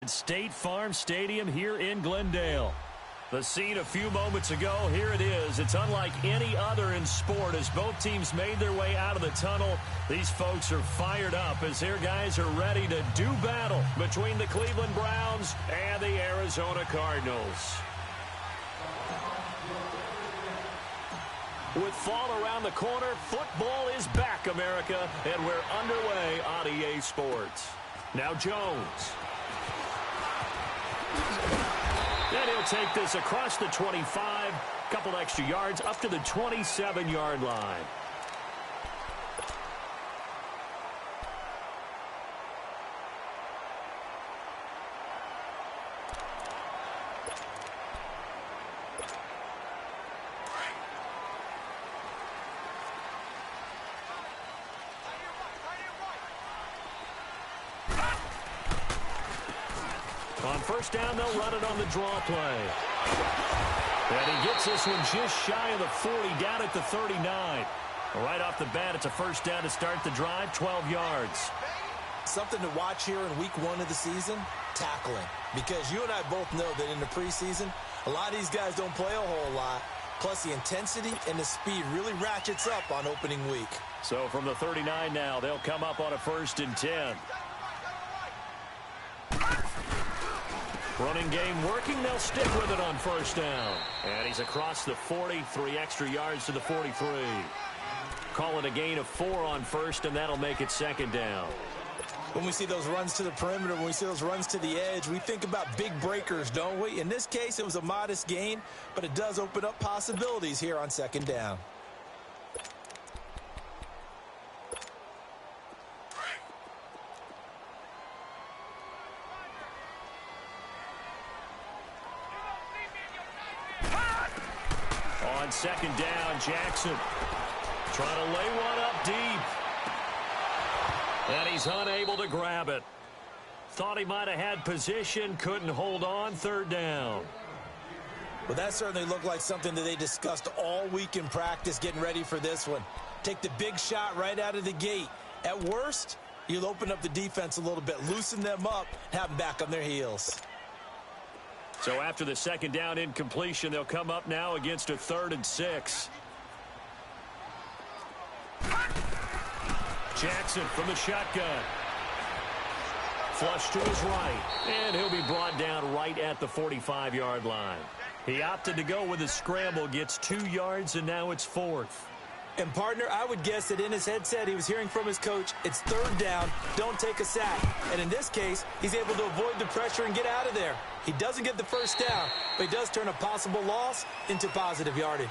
at State Farm Stadium here in Glendale. The scene a few moments ago, here it is. It's unlike any other in sport as both teams made their way out of the tunnel. These folks are fired up as their guys are ready to do battle between the Cleveland Browns and the Arizona Cardinals. With fall around the corner, football is back, America, and we're underway on EA Sports. Now Jones. And he'll take this across the 25, couple extra yards up to the 27-yard line. On first down, they'll run it on the draw play. And he gets this one just shy of the 40, down at the 39. Right off the bat, it's a first down to start the drive, 12 yards. Something to watch here in week 1 of the season, tackling. Because you and I both know that in the preseason, a lot of these guys don't play a whole lot. Plus, the intensity and the speed really ratchets up on opening week. So from the 39 now, they'll come up on a 1st and 10. Running game working. They'll stick with it on first down. And he's across the 40, 3 extra yards to the 43. Call it a gain of 4 on first, and that'll make it 2nd down. When we see those runs to the perimeter, when we see those runs to the edge, we think about big breakers, don't we? In this case, it was a modest gain, but it does open up possibilities here on 2nd down. On 2nd down, Jackson trying to lay one up deep. And he's unable to grab it. Thought he might have had position, couldn't hold on, 3rd down. Well, that certainly looked like something that they discussed all week in practice getting ready for this one. Take the big shot right out of the gate. At worst, you'll open up the defense a little bit, loosen them up, have them back on their heels. So after the 2nd down incompletion, they'll come up now against a 3rd and 6. Jackson from the shotgun. Flush to his right. And he'll be brought down right at the 45-yard line. He opted to go with a scramble, gets 2 yards, and now it's 4th. And, partner, I would guess that in his headset he was hearing from his coach, it's 3rd down, don't take a sack. And in this case, he's able to avoid the pressure and get out of there. He doesn't get the first down, but he does turn a possible loss into positive yardage.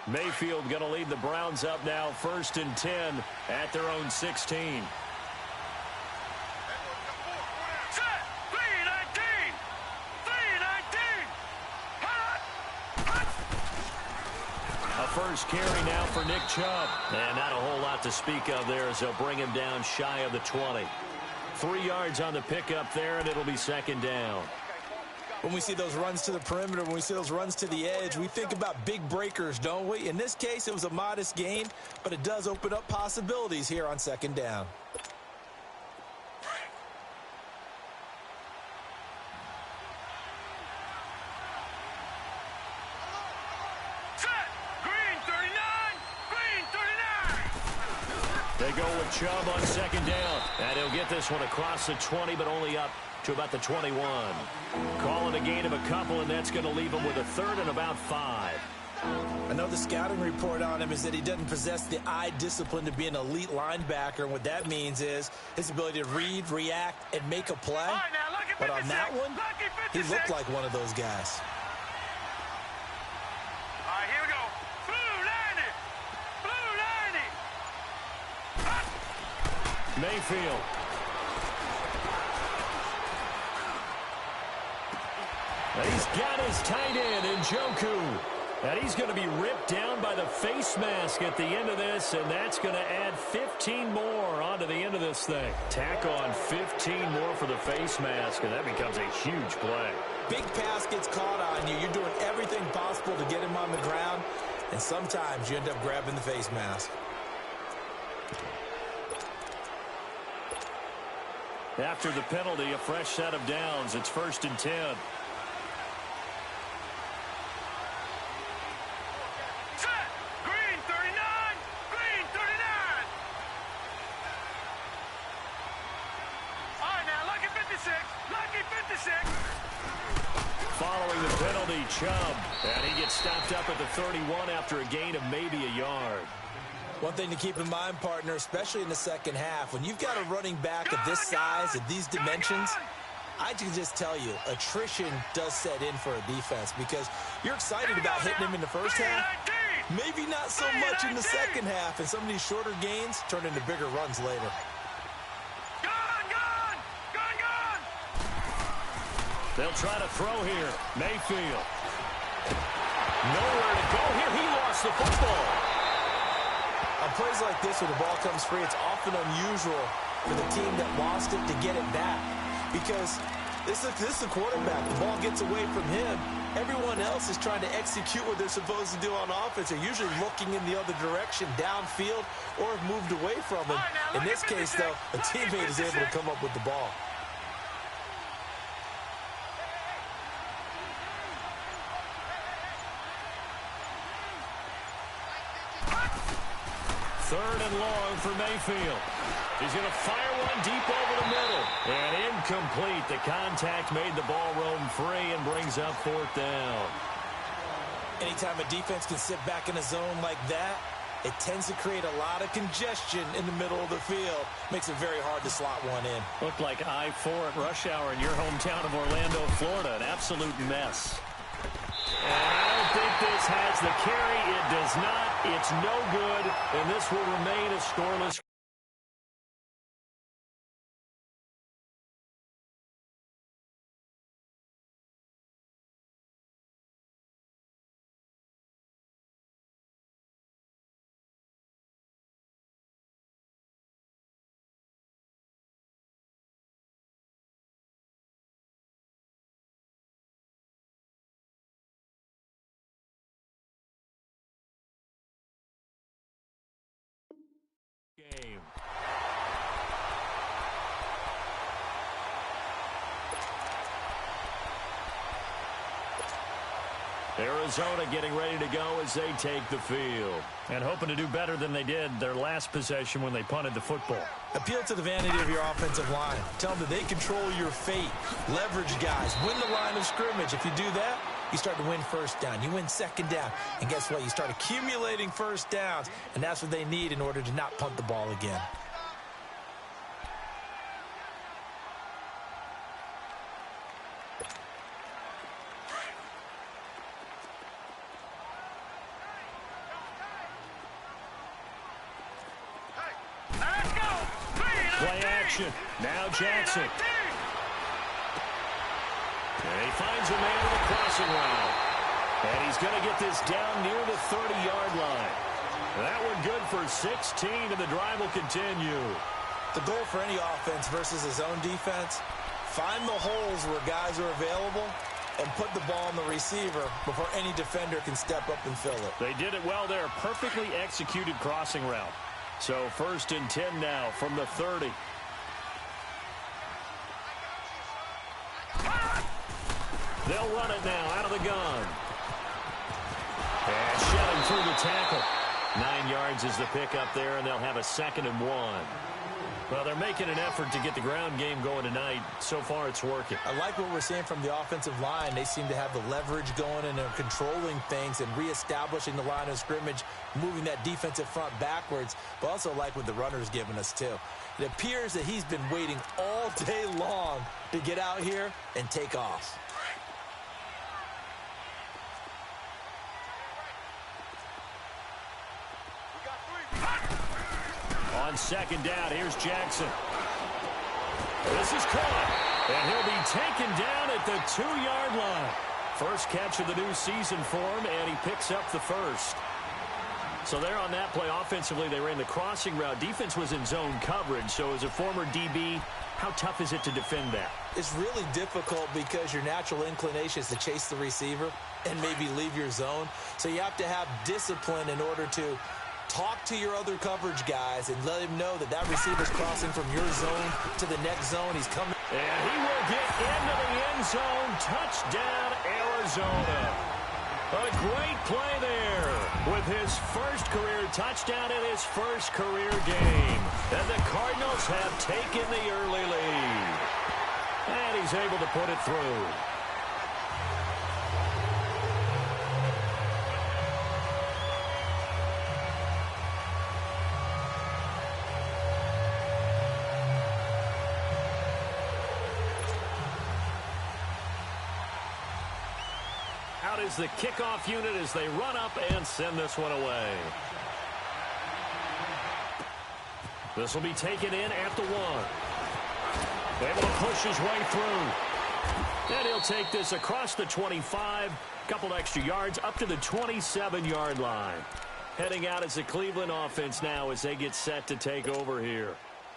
Mayfield going to lead the Browns up now, 1st and 10 at their own 16. A first carry now for Nick Chubb. And not a whole lot to speak of there as they'll bring him down shy of the 20. 3 yards on the pickup there, and it'll be 2nd down. When we see those runs to the perimeter, when we see those runs to the edge, we think about big breakers, don't we? In this case, it was a modest gain, but it does open up possibilities here on 2nd down. They go with Chubb on 2nd down. And he'll get this one across the 20, but only up to about the 21. Calling a gain of a couple, and that's going to leave him with a 3rd and about 5. I know the scouting report on him is that he doesn't possess the eye discipline to be an elite linebacker. And what that means is his ability to read, react, and make a play. But on that one, he looked like one of those guys. All right, here we go. Blue 90. Mayfield. And he's got his tight end in Gywu. And he's going to be ripped down by the face mask at the end of this, and that's going to add 15 more onto the end of this thing. Tack on 15 more for the face mask, and that becomes a huge play. Big pass gets caught on you. You're doing everything possible to get him on the ground, and sometimes you end up grabbing the face mask. After the penalty, a fresh set of downs. It's 1st and 10. Following the penalty, Chubb. And he gets stopped up at the 31 after a gain of maybe a yard. One thing to keep in mind, partner, especially in the second half, when you've got a running back of this size, of these dimensions, I can just tell you, attrition does set in for a defense because you're excited about hitting him in the first half. Maybe not so much in the second half, and some of these shorter gains turn into bigger runs later. They'll try to throw here. Mayfield. Nowhere to go here. He lost the football. On plays like this where the ball comes free, it's often unusual for the team that lost it to get it back. Because this is a quarterback. The ball gets away from him. Everyone else is trying to execute what they're supposed to do on offense. They're usually looking in the other direction, downfield, or have moved away from him. In this case, though, a teammate is able to come up with the ball. Third and long for Mayfield. He's going to fire one deep over the middle. And incomplete. The contact made the ball roam free and brings up 4th down. Anytime a defense can sit back in a zone like that, it tends to create a lot of congestion in the middle of the field. Makes it very hard to slot one in. Looked like I-4 at rush hour in your hometown of Orlando, Florida. An absolute mess. And I don't think this has the carry. It does not. It's no good, and this will remain a scoreless. Game. Arizona getting ready to go as they take the field. And hoping to do better than they did their last possession when they punted the football. Appeal to the vanity of your offensive line. Tell them that they control your fate. Leverage guys. Win the line of scrimmage. If you do that, you start to win first down. You win second down. And guess what? You start accumulating first downs. And that's what they need in order to not punt the ball again. Play action. Now Jackson. And he finds a man with a crossing route. And he's going to get this down near the 30-yard line. That one good for 16, and the drive will continue. The goal for any offense versus a zone defense, find the holes where guys are available and put the ball on the receiver before any defender can step up and fill it. They did it well there. Perfectly executed crossing route. So 1st and 10 now from the 30. They'll run it now out of the gun. And shelling through the tackle. 9 yards is the pickup there, and they'll have a 2nd and 1. Well, they're making an effort to get the ground game going tonight. So far, it's working. I like what we're seeing from the offensive line. They seem to have the leverage going, and they're controlling things and reestablishing the line of scrimmage, moving that defensive front backwards, but also like what the runner's giving us, too. It appears that he's been waiting all day long to get out here and take off. On 2nd down, here's Jackson. This is caught, and he'll be taken down at the 2-yard line. First catch of the new season for him, and he picks up the first. So there on that play, offensively, they ran the crossing route. Defense was in zone coverage, so as a former DB, how tough is it to defend that? It's really difficult because your natural inclination is to chase the receiver and maybe leave your zone. So you have to have discipline in order to talk to your other coverage guys and let him know that that receiver's crossing from your zone to the next zone. He's coming. And he will get into the end zone. Touchdown, Arizona. A great play there with his first career touchdown in his first career game. And the Cardinals have taken the early lead. And he's able to put it through. Out is the kickoff unit as they run up and send this one away. This will be taken in at the 1. Able to push his way through. And he'll take this across the 25. Couple extra yards up to the 27-yard line. Heading out as the Cleveland offense now as they get set to take over here.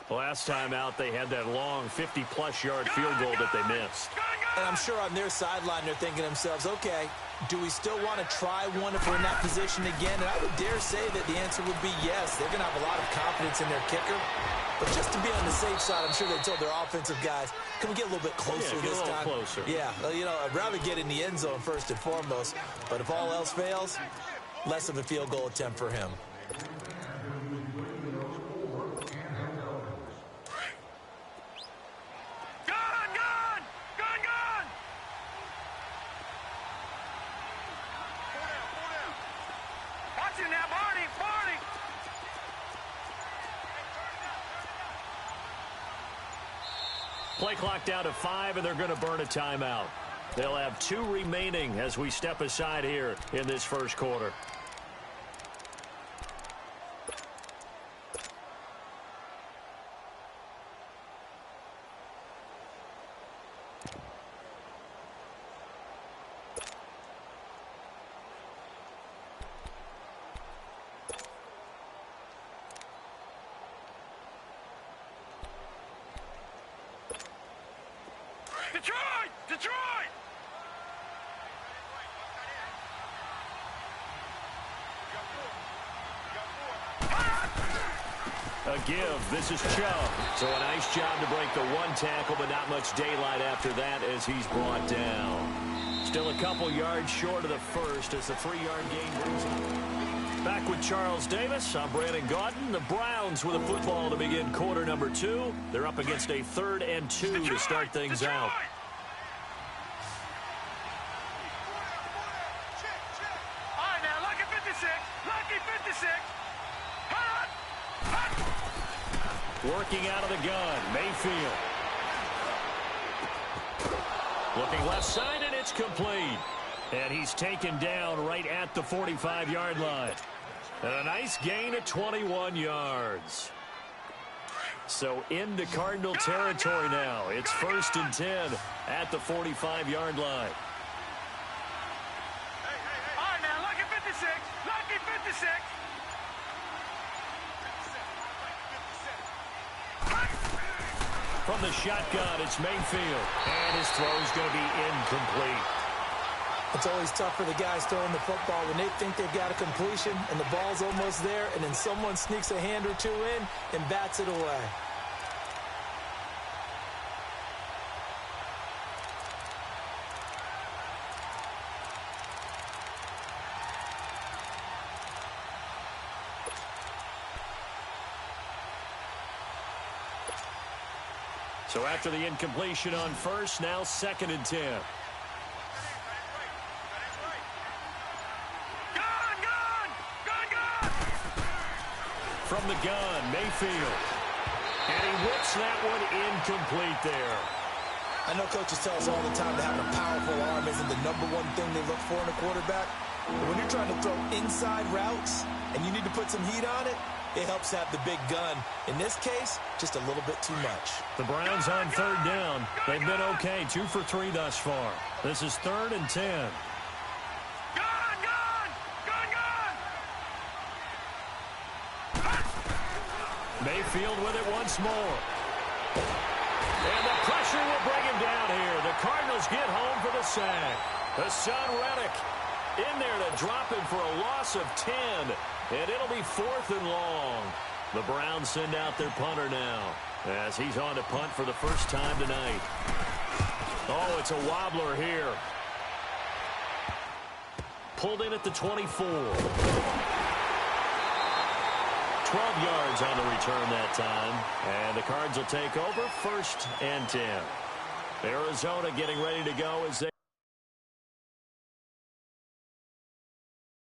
Last time out, they had that long 50-plus yard field goal that they missed. And I'm sure on their sideline they're thinking to themselves, okay, do we still want to try one if we're in that position again? And I would dare say that the answer would be yes. They're going to have a lot of confidence in their kicker. But just to be on the safe side, I'm sure they told their offensive guys, can we get a little bit closer this time? Closer. Yeah, you know, I'd rather get in the end zone first and foremost. But if all else fails, less of a field goal attempt for him. Play clock down to 5, and they're going to burn a timeout. They'll have 2 remaining as we step aside here in this first quarter. Detroit! Detroit! A give. This is Chubb. So a nice job to break the 1 tackle, but not much daylight after that as he's brought down. Still a couple yards short of the first as the 3-yard gain brings him. Back with Charles Davis. I'm Brandon Gaudin. The Browns with a football to begin quarter number 2. They're up against a 3rd and 2 to start things out. All right, now, lucky 56. Lucky 56. Working out of the gun, Mayfield. Looking left side, and it's complete. And he's taken down right at the 45-yard line. And a nice gain of 21 yards. So into Cardinal territory now. It's 1st and 10 at the 45-yard line. All right, now, lucky 56. Lucky 56. From the shotgun, it's Mayfield. And his throw is going to be incomplete. It's always tough for the guys throwing the football when they think they've got a completion and the ball's almost there, and then someone sneaks a hand or 2 in and bats it away. So after the incompletion on first, now 2nd and 10. From the gun, Mayfield. And he whips that one incomplete there. I know coaches tell us all the time that having a powerful arm isn't the #1 thing they look for in a quarterback, But when you're trying to throw inside routes and you need to put some heat on it, it helps have the big gun. In this case, just a little bit too much. The Browns on third down. They've been okay, 2 for 3 thus far. This is 3rd and 10. Mayfield with it once more. And the pressure will bring him down here. The Cardinals get home for the sack. The son Reddick in there to drop him for a loss of 10. And it'll be 4th and long. The Browns send out their punter now as he's on to punt for the first time tonight. Oh, it's a wobbler here. Pulled in at the 24. 12 yards on the return that time. And the Cards will take over 1st and 10. Arizona getting ready to go as they